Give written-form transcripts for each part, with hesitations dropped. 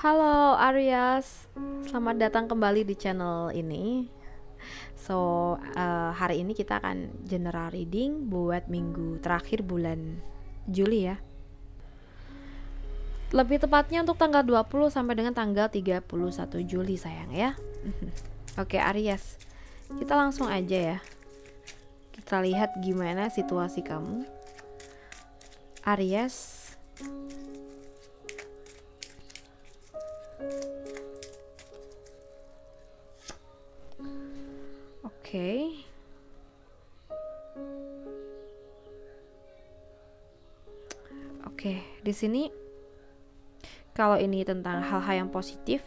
Halo Aries, selamat datang kembali di channel ini. Hari ini kita akan general reading buat minggu terakhir bulan Juli ya. Lebih tepatnya untuk tanggal 20 sampai dengan tanggal 31 Juli sayang ya. Oke Aries, kita langsung aja ya. Kita lihat gimana situasi kamu. Aries. Oke. Oke, di sini kalau ini tentang hal-hal yang positif,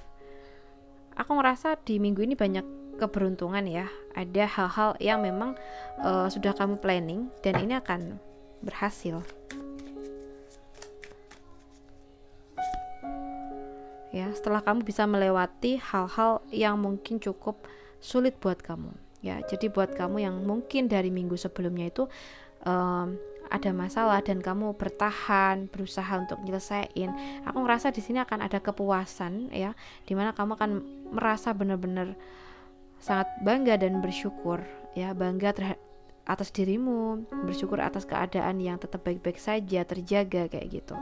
aku ngerasa di minggu ini banyak keberuntungan ya. Ada hal-hal yang memang sudah kamu planning dan ini akan berhasil. Ya, setelah kamu bisa melewati hal-hal yang mungkin cukup sulit buat kamu. Ya, jadi buat kamu yang mungkin dari minggu sebelumnya itu ada masalah dan kamu bertahan, berusaha untuk nyelesain. Aku ngerasa di sini akan ada kepuasan ya, dimana kamu akan merasa benar-benar sangat bangga dan bersyukur ya, bangga atas dirimu, bersyukur atas keadaan yang tetap baik-baik saja, terjaga kayak gitu.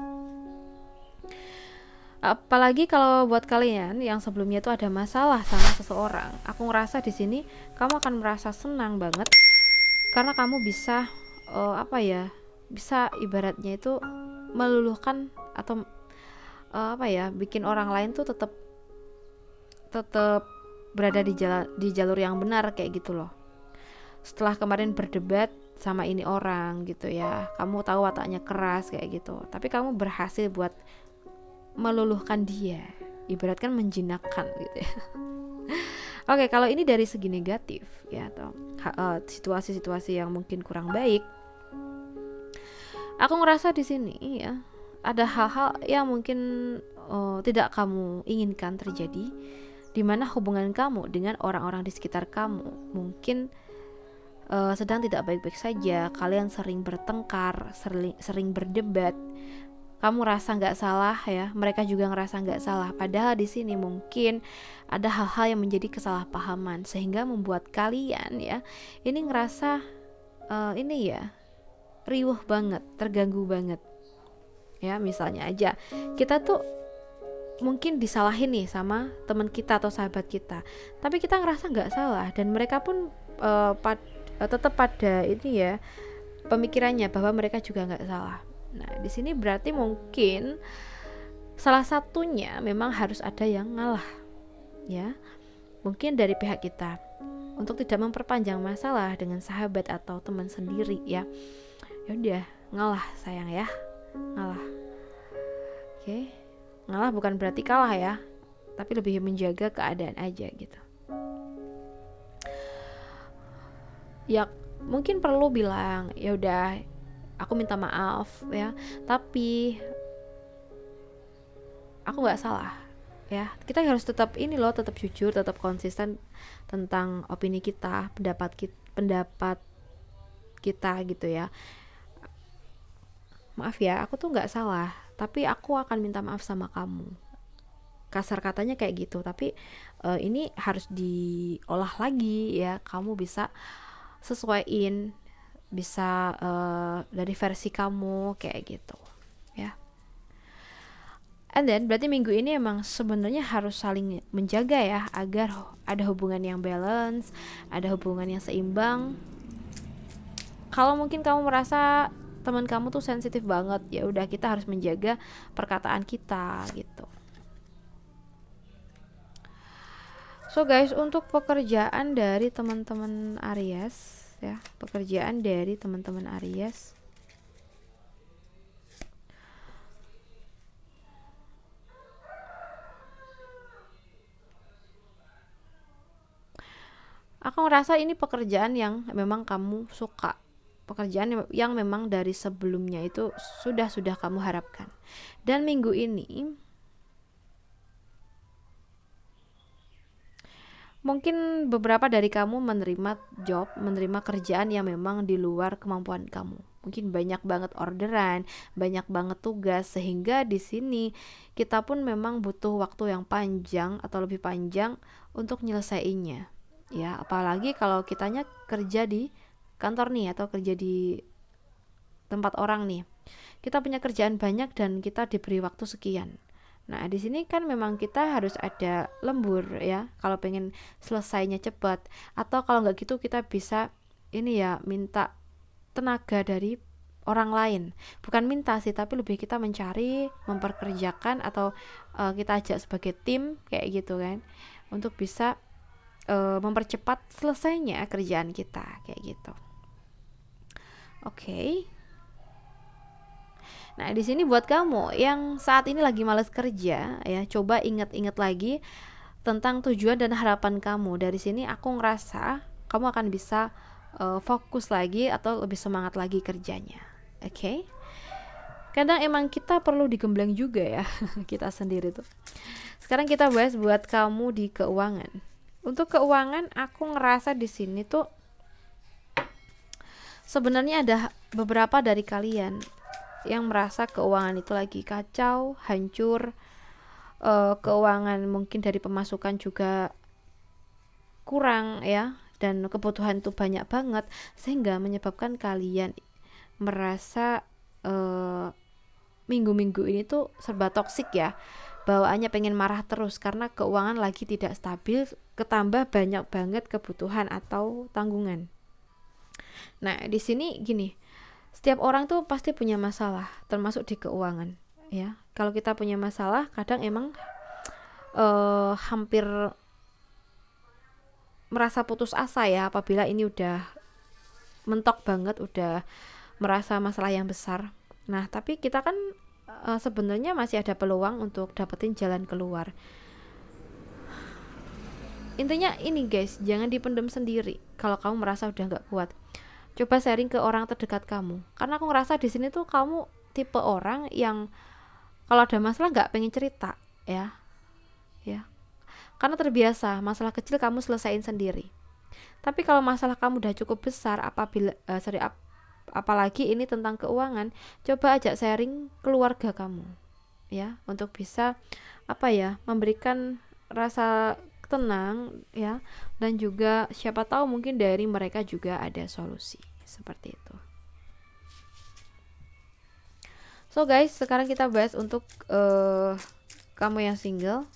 Apalagi kalau buat kalian yang sebelumnya itu ada masalah sama seseorang, aku ngerasa di sini kamu akan merasa senang banget karena kamu bisa bisa ibaratnya itu meluluhkan atau bikin orang lain tuh tetap berada di jalur yang benar kayak gitu loh. Setelah kemarin berdebat sama ini orang gitu ya, kamu tahu wataknya keras kayak gitu, tapi kamu berhasil buat meluluhkan dia, ibaratkan menjinakkan gitu ya. Oke, kalau ini dari segi negatif ya, atau situasi-situasi yang mungkin kurang baik, aku ngerasa di sini ya ada hal-hal yang mungkin tidak kamu inginkan terjadi, dimana hubungan kamu dengan orang-orang di sekitar kamu mungkin sedang tidak baik-baik saja. Kalian sering bertengkar, sering berdebat. Kamu rasa nggak salah ya, mereka juga ngerasa nggak salah. Padahal di sini mungkin ada hal-hal yang menjadi kesalahpahaman sehingga membuat kalian ya ini ngerasa riuh banget, terganggu banget. Ya misalnya aja kita tuh mungkin disalahin nih sama teman kita atau sahabat kita, tapi kita ngerasa nggak salah dan mereka pun tetap pada ini ya pemikirannya bahwa mereka juga nggak salah. Nah, di sini berarti mungkin salah satunya memang harus ada yang ngalah, ya. Mungkin dari pihak kita untuk tidak memperpanjang masalah dengan sahabat atau teman sendiri, ya. Ya udah, ngalah sayang ya, ngalah. Oke, ngalah bukan berarti kalah ya, tapi lebih menjaga keadaan aja gitu. Ya, mungkin perlu bilang, ya udah aku minta maaf ya, tapi aku nggak salah ya. Kita harus tetap tetap jujur, tetap konsisten tentang opini kita, pendapat kita gitu ya. Maaf ya, aku tuh nggak salah, tapi aku akan minta maaf sama kamu. Kasar katanya kayak gitu, tapi ini harus diolah lagi ya. Kamu bisa sesuaiin, bisa dari versi kamu kayak gitu ya. And then berarti minggu ini emang sebenarnya harus saling menjaga ya, agar ada hubungan yang balance, ada hubungan yang seimbang. Kalau mungkin kamu merasa teman kamu tuh sensitif banget, ya udah kita harus menjaga perkataan kita gitu. So guys, untuk pekerjaan dari teman-teman Aries ya, pekerjaan dari teman-teman Aries, aku ngerasa ini pekerjaan yang memang kamu suka, pekerjaan yang memang dari sebelumnya itu sudah kamu harapkan. Dan minggu ini mungkin beberapa dari kamu menerima kerjaan yang memang di luar kemampuan kamu mungkin banyak banget orderan, banyak banget tugas, sehingga di sini kita pun memang butuh waktu yang panjang atau lebih panjang untuk nyelesainnya. Ya, apalagi kalau kitanya kerja di kantor nih atau kerja di tempat orang nih. Kita punya kerjaan banyak dan kita diberi waktu sekian. Nah, di sini kan memang kita harus ada lembur ya, kalau pengen selesainya cepat. Atau kalau nggak gitu kita bisa ini ya, minta tenaga dari orang lain. Bukan minta sih, tapi lebih kita mencari, memperkerjakan atau kita ajak sebagai tim kayak gitu kan, untuk bisa mempercepat selesainya kerjaan kita kayak gitu. Oke. Nah, di sini buat kamu yang saat ini lagi males kerja ya, coba ingat-ingat lagi tentang tujuan dan harapan kamu. Dari sini aku ngerasa kamu akan bisa fokus lagi atau lebih semangat lagi kerjanya. Oke? Kadang emang kita perlu digembleng juga ya kita sendiri tuh. Sekarang kita bahas buat kamu di keuangan. Untuk keuangan aku ngerasa di sini tuh sebenarnya ada beberapa dari kalian yang merasa keuangan itu lagi kacau, hancur, keuangan mungkin dari pemasukan juga kurang ya, dan kebutuhan itu banyak banget, sehingga menyebabkan kalian merasa minggu-minggu ini tuh serba toksik ya, bawaannya pengen marah terus karena keuangan lagi tidak stabil, ketambah banyak banget kebutuhan atau tanggungan. Nah, di sini gini, setiap orang tuh pasti punya masalah, termasuk di keuangan ya. Kalau kita punya masalah, kadang emang hampir merasa putus asa ya, apabila ini udah mentok banget, udah merasa masalah yang besar. Nah, tapi kita kan sebenarnya masih ada peluang untuk dapetin jalan keluar. Intinya ini guys, jangan dipendam sendiri. Kalau kamu merasa udah nggak kuat, coba sharing ke orang terdekat kamu. Karena aku ngerasa di sini tuh kamu tipe orang yang kalau ada masalah nggak pengen cerita ya, karena terbiasa masalah kecil kamu selesain sendiri. Tapi kalau masalah kamu udah cukup besar, apalagi ini tentang keuangan, coba ajak sharing keluarga kamu ya, untuk bisa memberikan rasa tenang ya, dan juga siapa tahu mungkin dari mereka juga ada solusi seperti itu. So guys, sekarang kita bahas untuk kamu yang single.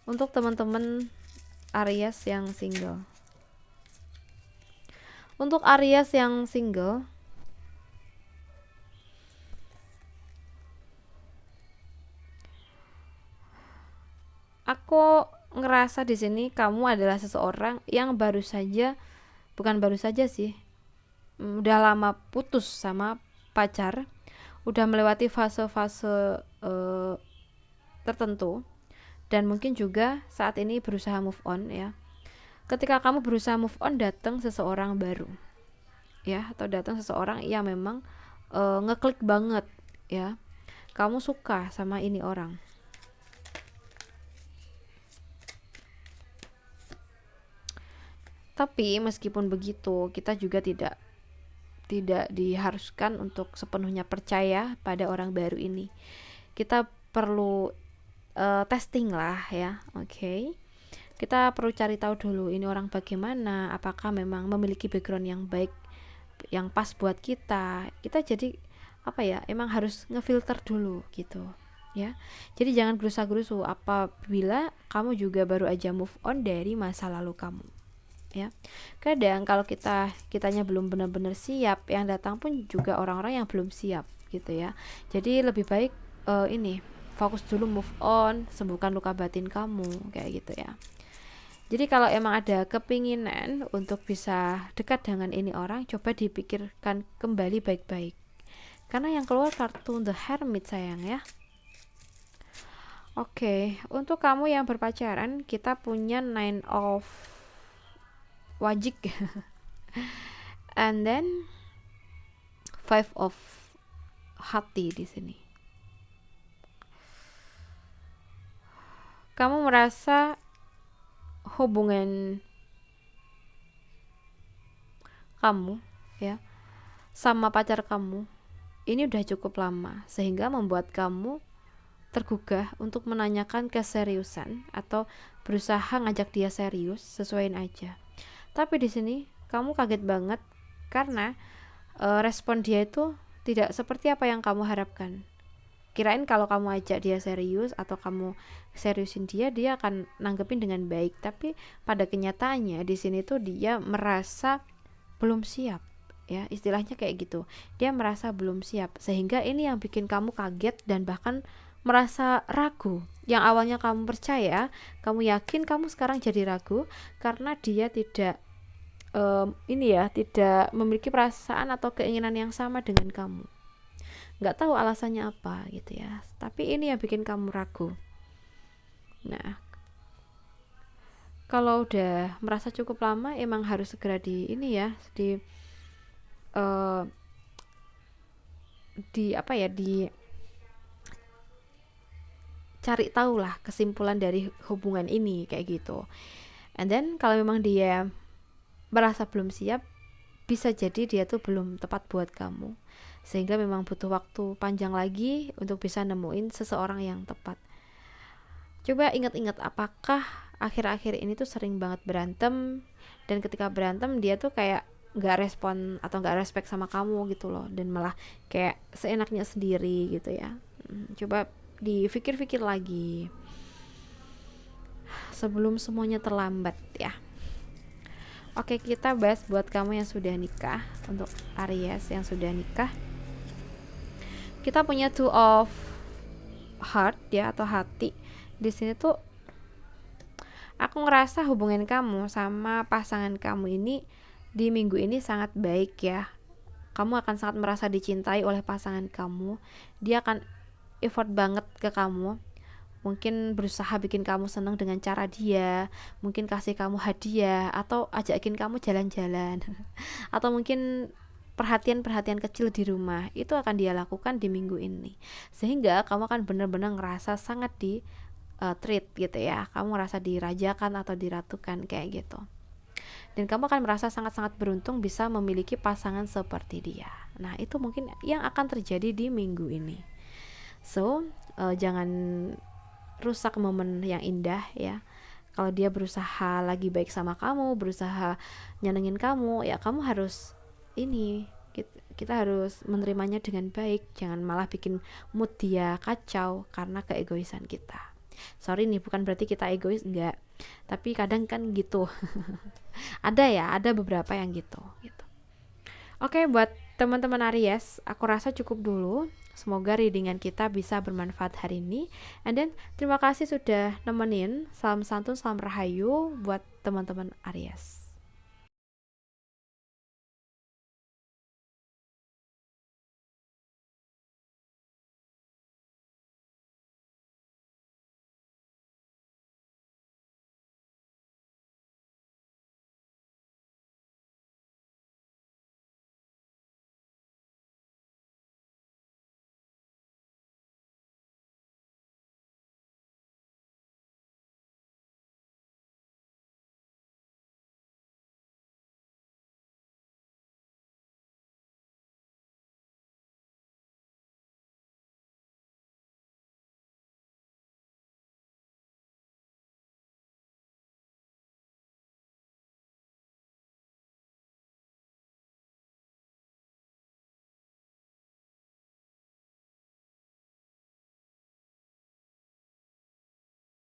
Untuk teman-teman Aries yang single. Untuk Aries yang single, aku ngerasa di sini kamu adalah seseorang yang bukan baru saja sih, udah lama putus sama pacar, udah melewati fase-fase tertentu, dan mungkin juga saat ini berusaha move on ya. Ketika kamu berusaha move on, datang seseorang baru ya, atau datang seseorang yang memang ngeklik banget ya, kamu suka sama ini orang. Tapi meskipun begitu, kita juga tidak diharuskan untuk sepenuhnya percaya pada orang baru ini. Kita perlu testing lah ya, oke. Kita perlu cari tahu dulu ini orang bagaimana, apakah memang memiliki background yang baik, yang pas buat kita. Kita jadi emang harus ngefilter dulu gitu ya. Jadi jangan gerusa-gerusu apabila kamu juga baru aja move on dari masa lalu kamu ya. Kadang kalau kitanya belum benar-benar siap, yang datang pun juga orang-orang yang belum siap gitu ya. Jadi lebih baik fokus dulu, move on, sembuhkan luka batin kamu kayak gitu ya. Jadi kalau emang ada kepinginan untuk bisa dekat dengan ini orang, coba dipikirkan kembali baik-baik. Karena yang keluar kartu The Hermit sayang ya. Oke, untuk kamu yang berpacaran, kita punya Nine of Wajik and then Five of Hati di sini. Kamu merasa hubungan kamu ya sama pacar kamu ini udah cukup lama sehingga membuat kamu tergugah untuk menanyakan keseriusan atau berusaha ngajak dia serius, sesuaiin aja. Tapi di sini kamu kaget banget karena respon dia itu tidak seperti apa yang kamu harapkan. Kirain kalau kamu ajak dia serius atau kamu seriusin dia, dia akan nanggepin dengan baik. Tapi pada kenyataannya di sini tuh dia merasa belum siap, ya istilahnya kayak gitu. Dia merasa belum siap, sehingga ini yang bikin kamu kaget dan bahkan merasa ragu. Yang awalnya kamu percaya, kamu yakin, kamu sekarang jadi ragu karena dia tidak tidak memiliki perasaan atau keinginan yang sama dengan kamu. Nggak tahu alasannya apa gitu ya, tapi ini yang bikin kamu ragu. Nah, kalau udah merasa cukup lama, emang harus segera di uh, cari tahu lah kesimpulan dari hubungan ini kayak gitu. And then kalau memang dia merasa belum siap, bisa jadi dia tuh belum tepat buat kamu, sehingga memang butuh waktu panjang lagi untuk bisa nemuin seseorang yang tepat. Coba ingat-ingat, apakah akhir-akhir ini tuh sering banget berantem, dan ketika berantem dia tuh kayak gak respon atau gak respect sama kamu gitu loh, dan malah kayak seenaknya sendiri gitu ya. Coba dipikir-pikir lagi sebelum semuanya terlambat ya. Oke, kita bahas buat kamu yang sudah nikah. Untuk Aries yang sudah nikah, kita punya Two of Heart ya, atau hati. Di sini tuh aku ngerasa hubungan kamu sama pasangan kamu ini di minggu ini sangat baik ya. Kamu akan sangat merasa dicintai oleh pasangan kamu. Dia akan effort banget ke kamu, mungkin berusaha bikin kamu senang dengan cara dia, mungkin kasih kamu hadiah atau ajakin kamu jalan-jalan atau mungkin perhatian-perhatian kecil di rumah. Itu akan dia lakukan di minggu ini, sehingga kamu akan benar-benar ngerasa sangat di treat gitu ya. Kamu ngerasa dirajakan atau diratukan kayak gitu, dan kamu akan merasa sangat-sangat beruntung bisa memiliki pasangan seperti dia. Nah, itu mungkin yang akan terjadi di minggu ini. So, jangan rusak momen yang indah ya. Kalau dia berusaha lagi baik sama kamu, berusaha nyenengin kamu, ya kamu harus kita harus menerimanya dengan baik. Jangan malah bikin mood dia kacau karena keegoisan kita. Sorry nih, bukan berarti kita egois, enggak. Tapi kadang kan gitu. Ada beberapa yang gitu. Oke, buat teman-teman Aries, aku rasa cukup dulu. Semoga readingan kita bisa bermanfaat hari ini. And then, terima kasih sudah nemenin. Salam santun, salam rahayu buat teman-teman Aries.